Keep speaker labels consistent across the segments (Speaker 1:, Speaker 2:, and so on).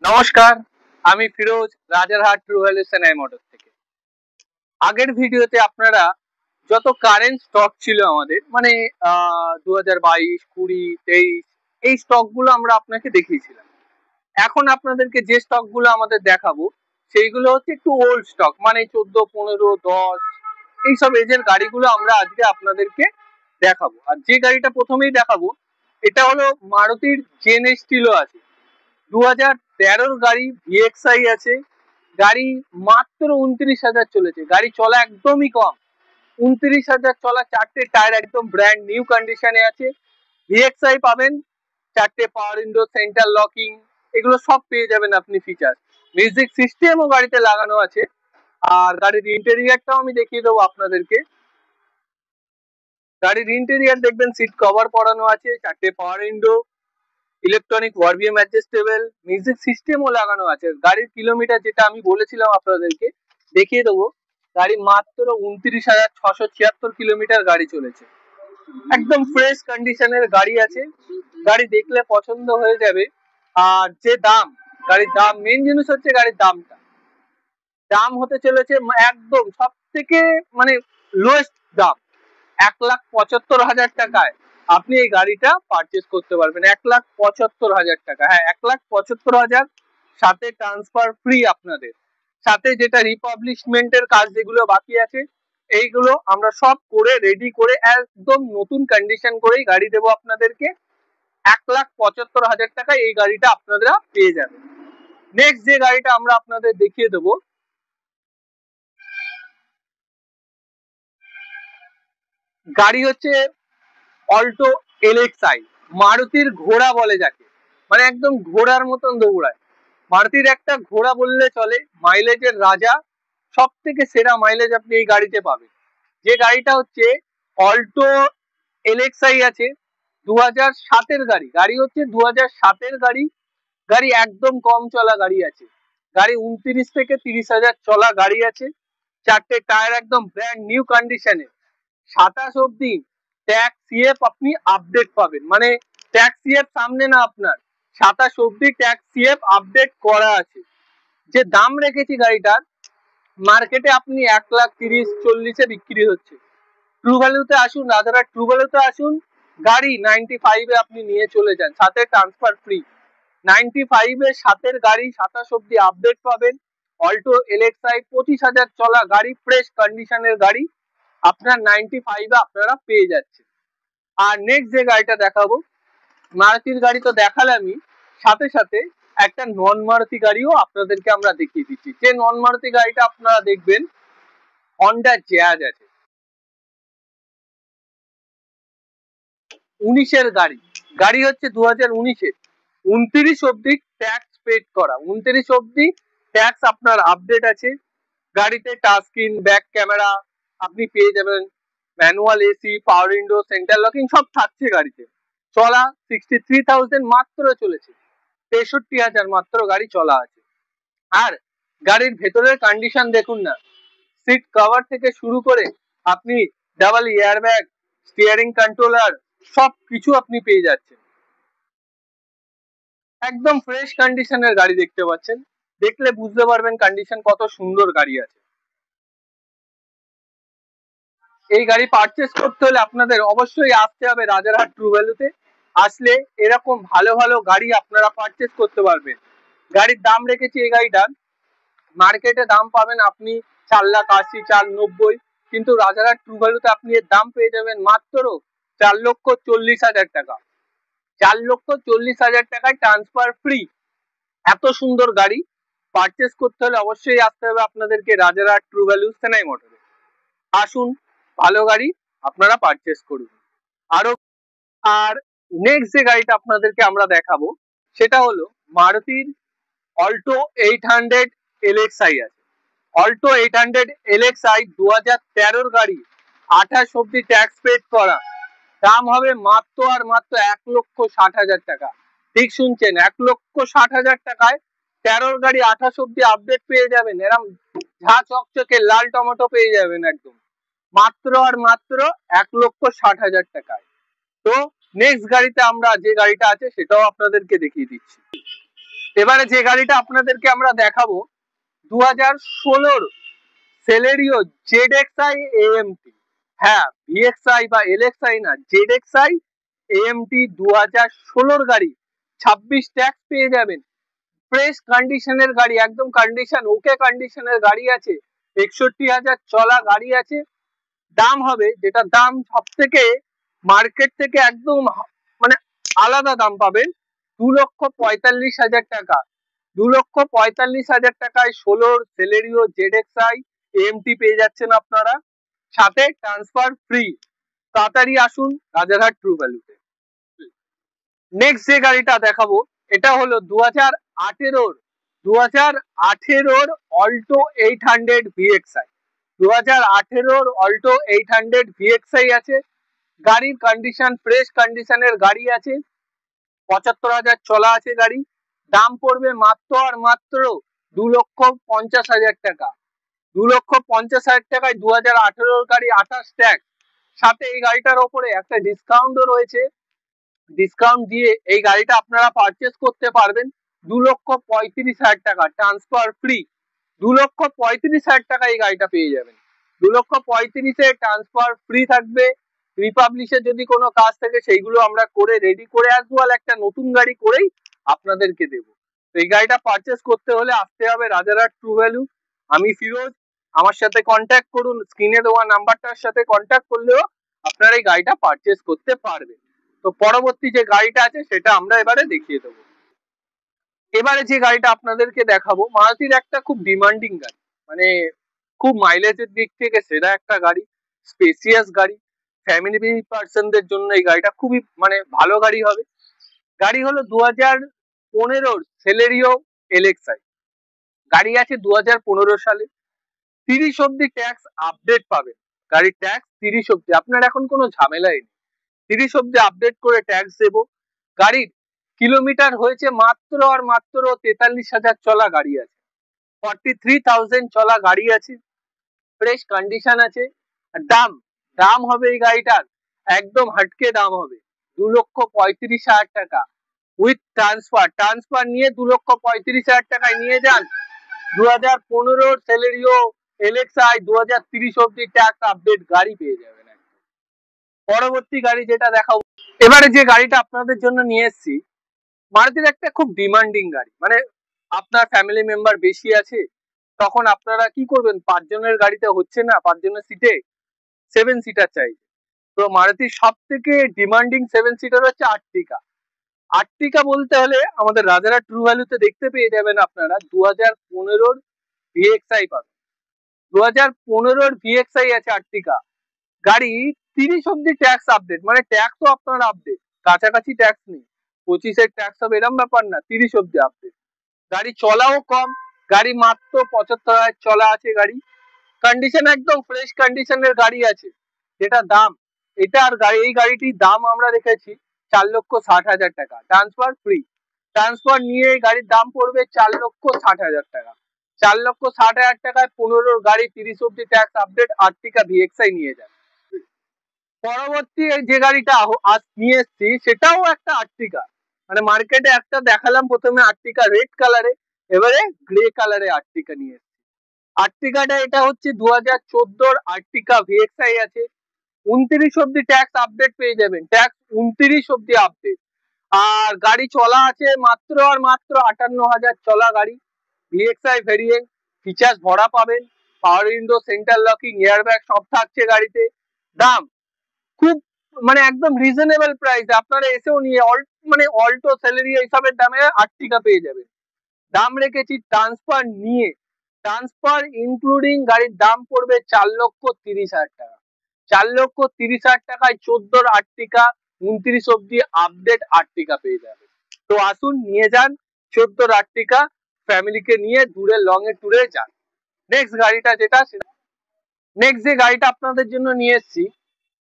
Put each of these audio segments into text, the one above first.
Speaker 1: নমস্কার, আমি Firoz, Rajarhat true value সেনাই মোটর থেকে। আগের ভিডিওতে আপনারা যত কারেন্ট স্টক ছিল আমাদের, মানে 2022, 20, 23 এই স্টকগুলো আমরা আপনাকে দেখিয়েছিলাম। এখন আপনাদেরকে যে স্টকগুলো আমাদের দেখাবো সেইগুলো হচ্ছে একটু ওল্ড স্টক, মানে 14, 15, 10 এইসব এজের গাড়িগুলো আমরা আজকে আপনাদেরকে দেখাবো। আর যে গাড়িটা প্রথমেই দেখাবো এটা হলো মারুতির জেন স্টিলও আছে, 2013 গাড়ি, ভিএক্সআই আছে। গাড়ি মাত্র 29,000 চলেছে, গাড়ি চলা একদমই কম। 29,000 চলা, 4টে টায়ার একদম ব্র্যান্ড নিউ কন্ডিশনে আছে। ভিএক্সআই পাবেন, 4টে পাওয়ার উইন্ডো, সেন্টার লকিং, এগুলো সব পেয়ে যাবেন আপনি ফিচার। মিউজিক সিস্টেমও গাড়িতে লাগানো আছে। আর গাড়ির ইন্টেরিয়ারটাও আমি দেখিয়ে দেবো আপনাদেরকে। গাড়ির ইন্টেরিয়ার দেখবেন, সিট কভার পরানো আছে, 4টে পাওয়ার উইন্ডো, ইলেকট্রনিক ওয়ারবিএম অ্যাডজাস্টেবল, মিউজিক সিস্টেমও লাগানো আছে। গাড়ির কিলোমিটার যেটা আমি বলেছিলাম আপনাদেরকে দেখিয়ে দেবো, গাড়ি মাত্র 29,676 কিলোমিটার গাড়ি চলেছে। একদম ফ্রেশ কন্ডিশনের গাড়ি আছে, গাড়ি দেখলে পছন্দ হয়ে যাবে। আর যে দাম, গাড়ির দাম, মেন জিনিস হচ্ছে গাড়ির দামটা। দাম হতে চলেছে একদম সব থেকে মানে লোয়েস্ট দাম, 1,75,000 টাকায় আপনি এই গাড়িটা পারচেস করতে পারবেন। 1,75,000 টাকা, হ্যাঁ 1,75,000, সাথে ট্রান্সফার ফ্রি আপনাদের। সাথে যেটা রিপাবলিশমেন্টের কাজ যেগুলো বাকি আছে এইগুলো আমরা সব করে রেডি করে একদম নতুন কন্ডিশন করেই গাড়ি দেবো আপনাদেরকে। 1,75,000 টাকায় এই গাড়িটা আপনারা পেয়ে যাবেন। নেক্সট যে গাড়িটা আমরা আপনাদের দেখিয়ে দেবো, গাড়ি হচ্ছে অল্টো এলএক্সআই। মারুতির ঘোড়া বলে যাকে, মানে একদম ঘোড়ার মতন দৌড়ায়। মারুতির একটা ঘোড়া বললে চলে, মাইলেজের রাজা, সব থেকে সেরা মাইলেজ আপনি এই গাড়িতে পাবেন। যে গাড়িটা হচ্ছে অল্টো এলএক্সআই আছে, 2007-এর গাড়ি। গাড়ি হচ্ছে 2007-এর গাড়ি। গাড়ি একদম কম চলা গাড়ি আছে, গাড়ি 29 থেকে 30,000 চলা গাড়ি আছে। 4টে টায়ার একদম ব্র্যান্ড নিউ কন্ডিশনে। 27 অব্দি ট্যাক্স সিএফ আপনি আপডেট পাবেন, মানে ট্যাক্স সিএফ সামনে না আপনার, 27 অব্দি ট্যাক্স সিএফ আপডেট করা আছে। যে দাম রেখেছি গাড়িটার, মার্কেটে আপনি 1,30,40-এ বিক্রি হচ্ছে। ট্রু ভ্যালুতে আসুন, রাজারহাট ট্রু ভ্যালুতে আসুন, গাড়ি 95-এ আপনি নিয়ে চলে যান, সাথে ট্রান্সফার ফ্রি। 95-এর সাথের গাড়ি 27 অব্দি আপডেট পাবেন। অল্টো এলএক্সআই 25,000 চলা গাড়ি, ফ্রেশ কন্ডিশনের গাড়ি আপনার 95-এ আপনারা পেয়ে যাচ্ছেন। আর নেক্সট যে গাড়িটা দেখাবো, মারুতির গাড়ি তো দেখালামই, সাথে সাথে একটা নন মারুতি গাড়িও আপনাদেরকে আমরা দেখিয়ে দিচ্ছি। যে নন মারুতি গাড়িটা আপনারা দেখবেন, হন্ডা জ্যাজ আছে, 19-এর গাড়ি। গাড়ি হচ্ছে 2019-এর, 29 অব্দি ট্যাক্স পেড করা, 29 অব্দি ট্যাক্স আপনার আপডেট আছে। গাড়িতে টাচ স্ক্রিন, ব্যাক ক্যামেরা আপনি পেয়ে যাবেন, ম্যানুয়াল এসি, পাওয়ার উইন্ডো, সেন্টার লকিং সব থাকছে গাড়িতে। চলা 63,000 মাত্র চলেছে, 63,000 মাত্র গাড়ি চলা আছে। আর গাড়ির ভেতরের কন্ডিশন দেখুন না, সিট কভার থেকে শুরু করে আপনি ডাবল এয়ারব্যাগ, স্টিয়ারিং কন্ট্রোলার সব কিছু আপনি পেয়ে যাচ্ছেন। একদম ফ্রেশ কন্ডিশনের গাড়ি দেখতে পাচ্ছেন, দেখলে বুঝতে পারবেন কন্ডিশন কত সুন্দর গাড়ি আছে। এই গাড়ি পারচেস করতে হলে আপনাদের অবশ্যই আসতে হবে রাজারহাট ট্রু ভ্যালুতে। আসলে এরকম ভালো ভালো গাড়ি আপনারা পারচেস করতে পারবেন। গাড়ির দাম রেখেছি এই গাড়িটার, মার্কেটে দাম পাবেন আপনি 4,80,000, 4,90,000, কিন্তু রাজারহাট ট্রু ভ্যালুতে আপনি এর দাম পেয়ে যাবেন মাত্র 4,40,000 টাকা। 4,40,000 টাকায় ট্রান্সফার ফ্রি। এত সুন্দর গাড়ি পারচেস করতে হলে অবশ্যই আসতে হবে আপনাদেরকে রাজারহাট ট্রু ভ্যালু সেনাই মোটরে। আসুন, ভালো গাড়ি আপনারা পারচেস করুন। আরো আর নেক্সট যে গাড়িটা আপনাদেরকে আমরা দেখাবো সেটা হলো মারুতির অল্টো 800 এলএক্সআই আছে। অল্টো 800 এলএক্সআই 2013-এর গাড়ি, 28 অব্দি ট্যাক্স পেড করা। দাম হবে মাত্র আর মাত্র 1,60,000 টাকা। ঠিক শুনছেন, 1,60,000 টাকায় 13-র গাড়ি 28 অব্দি আপডেট পেয়ে যাবেন। এরকম ঝা চকচকে লাল টমেটো পেয়ে যাবেন একদম, মাত্র আর মাত্র 1,60,000 টাকায়। তো নেক্সট গাড়িতে আমরা যে গাড়িটা আছে সেটাও আপনাদেরকে দেখিয়ে দিচ্ছি। এবারে যে গাড়িটা আপনাদেরকে আমরা দেখাবো 2016 সেলেরিও ZXi AMT। হ্যাঁ, VXi বা LXi না, ZXi AMT 2016 গাড়ি, 26 ট্যাক্স পেয়ে যাবেন। ফ্রেশ কন্ডিশনের গাড়ি, একদম কন্ডিশন ওকে কন্ডিশনের গাড়ি আছে। 61,000 চলা গাড়ি আছে। দাম হবে, যেটা দাম সব থেকে মার্কেট থেকে একদম মানে আলাদা দাম পাবেন, 2,45,000 টাকা। 2,45,000 টাকায় 16 সেলেরিও ZXi AMT পেয়ে যাচ্ছেন আপনারা, সাথে ট্রান্সফার ফ্রি। তাড়াতাড়ি আসুন রাজারহাট ট্রু ভ্যালুতে। নেক্সট যে গাড়িটা দেখাবো এটা হলো 2018 অল্টো 800 VXi। 2018 অল্টো 800 VXi আছে। গাড়ির কন্ডিশন ফ্রেশ কন্ডিশনের গাড়ি আছে। 75,000 চলা আছে গাড়ি। দাম পড়বে মাত্র আর মাত্র 2,50,000 টাকা। 2,50,000 টাকায় 2018 গাড়ি, 28 ট্যাক্স। সাথে এই গাড়িটার ওপরে একটা ডিসকাউন্টও রয়েছে। ডিসকাউন্ট দিয়ে এই গাড়িটা আপনারা পারচেস করতে পারবেন 2,35,000 টাকা, ট্রান্সফার ফ্রি। 2,35,000 টাকা এই গাড়িটা পেয়ে যাবেন। 2,35,000 ট্রান্সফার ফ্রি থাকবে। রিপাবলিশের যদি কোনো কাজ থাকে সেইগুলো আমরা করে রেডি করে আসবো, আর একটা নতুন গাড়ি করেই আপনাদেরকে দেবো। এই গাড়িটা পারচেস করতে হলে আসতে হবে রাজারহাট ট্রু ভ্যালু। আমি ফিরোজ, আমার সাথে কন্ট্যাক্ট করুন। স্ক্রিনে দেওয়া নাম্বারটার সাথে কন্ট্যাক্ট করলেও আপনারা এই গাড়িটা পারচেস করতে পারবেন। তো পরবর্তী যে গাড়িটা আছে সেটা আমরা এবারে দেখিয়ে দেবো। এবারে যে গাড়িটা আপনাদেরকে দেখাবো মারুতির একটা খুব ডিমান্ডিং গাড়ি, মানে খুব মাইলেজের দিক থেকে সেরা একটা গাড়ি, স্পেসিয়াস গাড়ি। ফ্যামিলি পার্সনদের জন্য এই গাড়িটা খুবই মানে ভালো গাড়ি হবে। গাড়ি হলো 2015 সেলেরিও LXi। গাড়ি আছে 2015 সালে। 30 অব্দি ট্যাক্স আপডেট পাবেন। গাড়ির ট্যাক্স 30 অব্দি, আপনার এখন কোনো ঝামেলাই নেই। 30 অব্দি আপডেট করে ট্যাক্স দেবো। গাড়ির কিলোমিটার হয়েছে মাত্র আর মাত্র 43,000 চলা গাড়ি আছে। 43,000 চলা গাড়ি আছে। ফ্রেশ কন্ডিশন আছে। আর দাম দাম হবে এই গাড়িটার একদম হাটকে দাম হবে 2,35,000 টাকা উইথ ট্রান্সফার। ট্রান্সফার নিয়ে 2,35,000 টাকায় নিয়ে যান। 2015 সেলেরিও LXi 2030 অব্দি ট্যাক্স আপডেট গাড়ি পেয়ে যাবেন। পরবর্তী গাড়ি যেটা দেখাবো, এবারে যে গাড়িটা আপনাদের জন্য নিয়ে এসেছি মারুতির একটা খুব ডিমান্ডিং গাড়ি, মানে আপনার ফ্যামিলি মেম্বার বেশি আছে, তখন আপনারা কি করবেন, 5 জনের গাড়িতে হচ্ছে না, 5 জনের সিটে 7 সিটার চাই। তো মারুতির সব থেকে ডিমান্ডিং 7 সিটার হচ্ছে আর্টিকা। আর্টিকা বলতে হলে আমাদের রাজারহাট ট্রু ভ্যালুতে দেখতে পেয়ে যাবেন আপনারা 2015 VXi পাবেন। 2015 VXi আছে আর্টিকা গাড়ি। 30 অব্দি ট্যাক্স আপডেট, মানে ট্যাক্সও আপনার আপডেট, কাছাকাছি ট্যাক্স নেই। 25-এর ট্যাক্স হবে এরম ব্যাপার না, 30 অব্দি আপডেট। গাড়ি চলাও কম, গাড়ি মাত্র 75,000 চলা আছে গাড়ি। কন্ডিশন একদম ফ্রেশ কন্ডিশনের গাড়ি আছে। যেটা দাম, এটার গাড়ি, এই গাড়িটির দাম আমরা রেখেছি 4,60,000 টাকা, ট্রান্সফার ফ্রি। ট্রান্সফার নিয়ে এই গাড়ির দাম পড়বে 4,60,000 টাকা। 4,60,000 টাকায় 15 গাড়ি, 30 অব্দি ট্যাক্স আপডেট, আর্টিকা VXi নিয়ে যান। পরবর্তী যে গাড়িটা নিয়ে এসছি সেটাও একটা আর্টিকা, মানে মার্কেটে একটা দেখালাম প্রথমে আর্টিকা রেড কালারে, এবারে গ্রে কালারে আর্টিকা নিয়ে এসছি। আর্টিকাটা এটা হচ্ছে 2014 আর্টিকা VXi আছে। 29 অব্দি ট্যাক্স আপডেট পেয়ে যাবেন, ট্যাক্স 29 অব্দি আপডেট। আর গাড়ি চলা আছে মাত্র আর মাত্র 58,000 চলা গাড়ি। VXi ভেরিয়েন্ট, ফিচার্স ভরা পাবেন, পাওয়ার উইন্ডো, সেন্টার লকিং, এয়ারব্যাগ সব থাকছে গাড়িতে। দাম খুব মানে একদম রিজনেবল প্রাইস, আপনারা এসেও নিয়ে মানে অল্টো সেলেরিও এইসবের দামে আর্টিকা পেয়ে যাবেন। দাম রেখেছি ট্রান্সফার নিয়ে, ট্রান্সফার ইনক্লুডিং গাড়ির দাম পড়বে 4,30,000 টাকা। 4,30,000 টাকায় 14 আর্টিকা 29 অব্দি আপডেট আর্টিকা পেয়ে যাবে। তো আসুন নিয়ে যান 14 আর্টিকা, ফ্যামিলিকে নিয়ে দূরে লং এ ট্যুরে যান। নেক্সট গাড়িটা যেটা, নেক্সট যে গাড়িটা আপনাদের জন্য নিয়ে এসেছি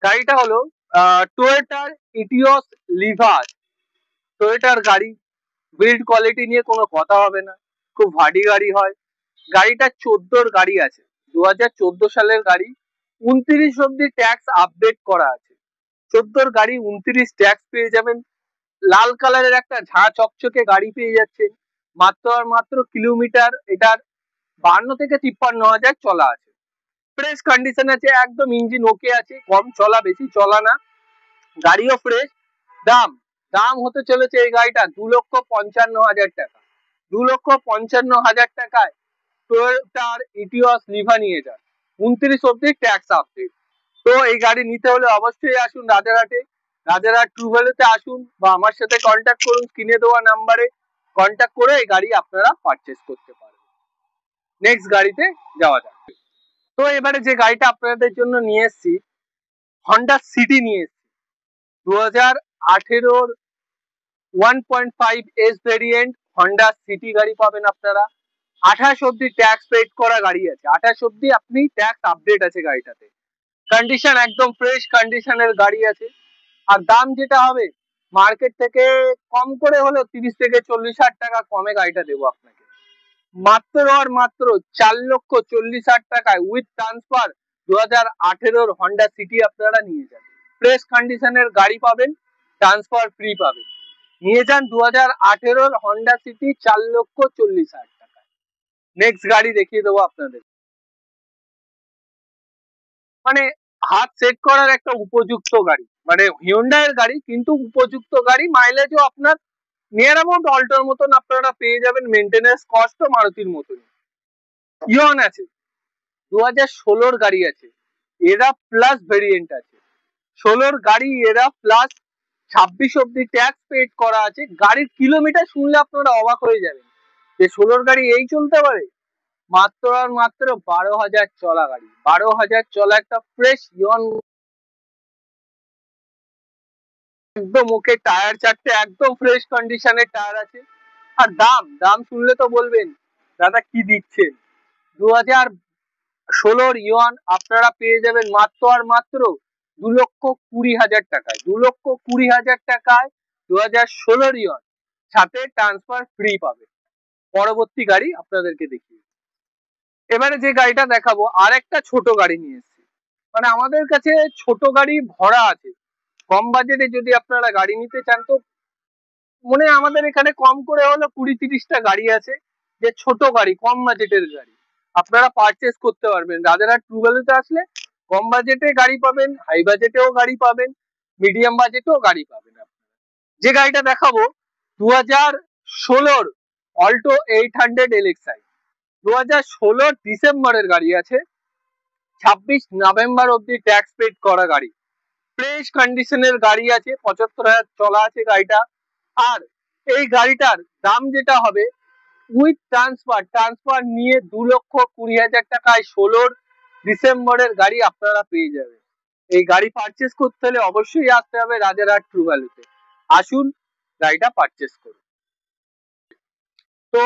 Speaker 1: গাড়িটা হলো টয়োটার ইটিওস লিভার। টয়োটার গাড়ি, বিল্ড কোয়ালিটি নিয়ে কোনো কথা হবে না, খুব ভারী গাড়ি হয়। গাড়িটা 14 গাড়ি আছে, 2014 সালের গাড়ি। 29 অব্দি ট্যাক্স আপডেট করা আছে। 14 গাড়ি 29 ট্যাক্স পেয়ে যাবেন। লাল কালারের একটা ঝাঁ চকচকে গাড়ি পেয়ে যাচ্ছেন। মাত্র আর মাত্র কিলোমিটার এটার 52 থেকে 53,000 চলা আছে। ফ্রেশ কন্ডিশন আছে, একদম ইঞ্জিন ওকে আছে, কম চলা বেশি চলা না, গাড়িও ফ্রেশ। দাম দাম হতে চলেছে এই গাড়িটা 2,55,000 টাকা। 2,55,000 টাকায় টয়োটার ইটিওস লিভা নিয়ে যান, 29 অব্দি ট্যাক্স আপডেট। তো এই গাড়ি নিতে হলে অবশ্যই আসুন রাজারহাটে, রাজারহাট ট্রু ভ্যালুতে আসুন বা আমার সাথে কন্ট্যাক্ট করুন, স্ক্রিনে দেওয়া নাম্বারে কন্ট্যাক্ট করে এই গাড়ি আপনারা পারচেস করতে পারেন। নেক্সট গাড়িতে যাওয়া যাক। তো এবারে যে গাড়িটা আপনাদের জন্য নিয়ে এসেছি, হন্ডা সিটি নিয়ে এসেছি। 2018 1.5 ভেরিয়েন্ট হন্ডা সিটি গাড়ি পাবেন আপনারা। 28 অব্দি ট্যাক্স পেড করা গাড়ি আছে, 28 অব্দি আপনি ট্যাক্স আপডেট আছে গাড়িটাতে। কন্ডিশন একদম ফ্রেশ কন্ডিশনের গাড়ি আছে। আর দাম যেটা হবে মার্কেট থেকে কম করে হলেও 30 থেকে 40,000 টাকা কমে গাড়িটা দেবো আপনাকে। মাত্র আর মাত্র 4,40,000 টাকায় উইথ ট্রান্সফার 2018 হন্ডা সিটি আপনারা নিয়ে যান। ফ্রেশ কন্ডিশনের গাড়ি পাবেন, ট্রান্সফার ফ্রি পাবেন। নিয়ে যান 2018 হন্ডা সিটি 4,40,000 টাকায়। নেক্সট গাড়ি দেখিয়ে দেবো আপনাদের, মানে হাত সেট করার একটা উপযুক্ত গাড়ি, মানে হিউন্ডাই এর গাড়ি কিন্তু উপযুক্ত গাড়ি, মাইলেজও আপনার নিয়ার অ্যাবাউট অল্টোর মতন আপনারা পেয়ে যাবেন, মেনটেনেন্স কস্টও মারুতির মতন। ইয়ন আছে, 2016 গাড়ি আছে, এরা প্লাস ভেরিয়েন্ট আছে। 16 গাড়ি এরা প্লাস 26 অব্দি ট্যাক্স পেড করা আছে। গাড়ির কিলোমিটার শুনলে আপনারা অবাক হয়ে যাবেন যে 16 গাড়ি এই চলতে পারে। মাত্র আর মাত্র 12,000 চলা গাড়ি, 12,000 চলা একটা ফ্রেশ ইয়ন, একদম ওকে, টায়ার চারটে একদম ফ্রেশ কন্ডিশনের টায়ার আছে। আর দাম দাম শুনলে তো বলবেন দাদা কি দিচ্ছেন। 2016 ইয়ন আপনারা পেয়ে যাবেন মাত্র আর মাত্র 2,20,000 টাকায়। 2,20,000 টাকায় 2016 ইয়ন, সাথে ট্রান্সফার ফ্রি পাবে। পরবর্তী গাড়ি আপনাদেরকে দেখি। এবারে যে গাড়িটা দেখাবো আর একটা ছোট গাড়ি নিয়ে এসেছি, মানে আমাদের কাছে ছোট গাড়ি ভরা আছে। কম বাজেটে যদি আপনারা গাড়ি নিতে চান তো মনে আমাদের এখানে কম করে হলো 20-30টা গাড়ি আছে, যে ছোট গাড়ি কম বাজেটের গাড়ি আপনারা পারচেস করতে পারবেন। রাজারহাট ট্রু ভ্যালুতে আসলে কম বাজেটে গাড়ি পাবেন, হাই বাজেটেও গাড়ি পাবেন, মিডিয়াম বাজেটেও গাড়ি পাবেন। যে গাড়িটা দেখাবো 2016 অল্টো 800 LXi, 2016 ডিসেম্বরের গাড়ি আছে, 26 নভেম্বর অব্দি ট্যাক্স পেড করা গাড়ি। ফ্রেশ কন্ডিশনের গাড়ি আছে, 75,000 চলা আছে গাড়িটা। আর এই গাড়িটার দাম যেটা হবে উইথ ট্রান্সফার নিয়ে 2,20,000 টাকায় 16 ডিসেম্বরের গাড়ি আপনারা পেয়ে যাবেন। এই গাড়ি পারচেস করতে হলে অবশ্যই আসতে হবে রাজারহাট ট্রু ভ্যালুতে। আসুন গাড়িটা পারচেস করুন। তো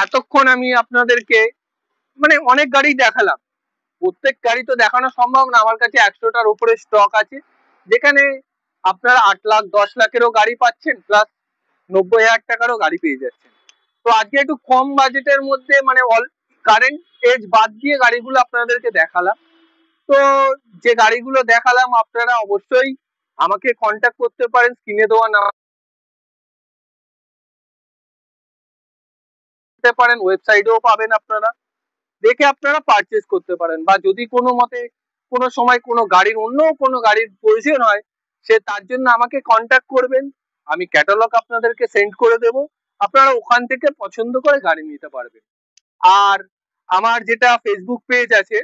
Speaker 1: এতক্ষণ আমি আপনাদেরকে মানে অনেক গাড়ি দেখালাম, প্রত্যেক গাড়ি তো দেখানো সম্ভব না, আমার কাছে 100টার উপরে স্টক আছে, যেখানে আপনারা 8 লাখ 10 লাখেরও গাড়ি পাচ্ছেন, প্লাস 90,000 টাকারও গাড়ি পেয়ে যাচ্ছেন। তো আজকে একটু কম বাজেটের মধ্যে মানে অল কারেন্ট এজ বাদ দিয়ে গাড়িগুলো আপনাদেরকে দেখালাম। তো যে গাড়িগুলো দেখালাম আপনারা অবশ্যই আমাকে কন্ট্যাক্ট করতে পারেন, স্ক্রিনে দেওয়া নাম্বারে পারেন, ওয়েবসাইটেও পাবেন, আপনারা দেখে আপনারা পারচেস করতে পারেন। বা যদি কোনো মতে কোনো সময় কোনো গাড়ির অন্য কোনো গাড়ির প্রয়োজন হয়, সে তার জন্য আমাকে কন্ট্যাক্ট করবেন, আমি ক্যাটালগ আপনাদেরকে সেন্ড করে দেব, আপনারা ওখান থেকে পছন্দ করে গাড়ি নিতে পারবেন। আর আমার যেটা ফেসবুক পেজ আছে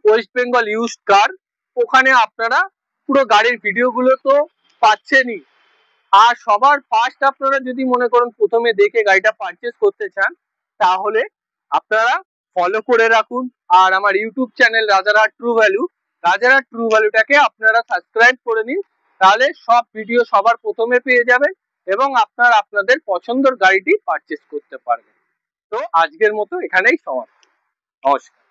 Speaker 1: ওয়েস্ট বেঙ্গল ইউজড কার, ওখানে আপনারা পুরো গাড়ির ভিডিওগুলো তো পাচ্ছেনই। আর সবার ফার্স্ট আপনারা যদি মনে করেন প্রথমে দেখে গাড়িটা পারচেস করতে চান, তাহলে আপনারা ফলো করে রাখুন। আর আমার YouTube channel Rajarhat true value, Rajarhat true ভ্যালুটাকে আপনারা সাবস্ক্রাইব করে নিন, তাহলে সব ভিডিও সবার প্রথমে পেয়ে যাবেন এবং আপনারা আপনাদের পছন্দের গাড়িটি পারচেস করতে পারবেন। তো আজকের মতো এখানেই সমাপ্ত। নমস্কার।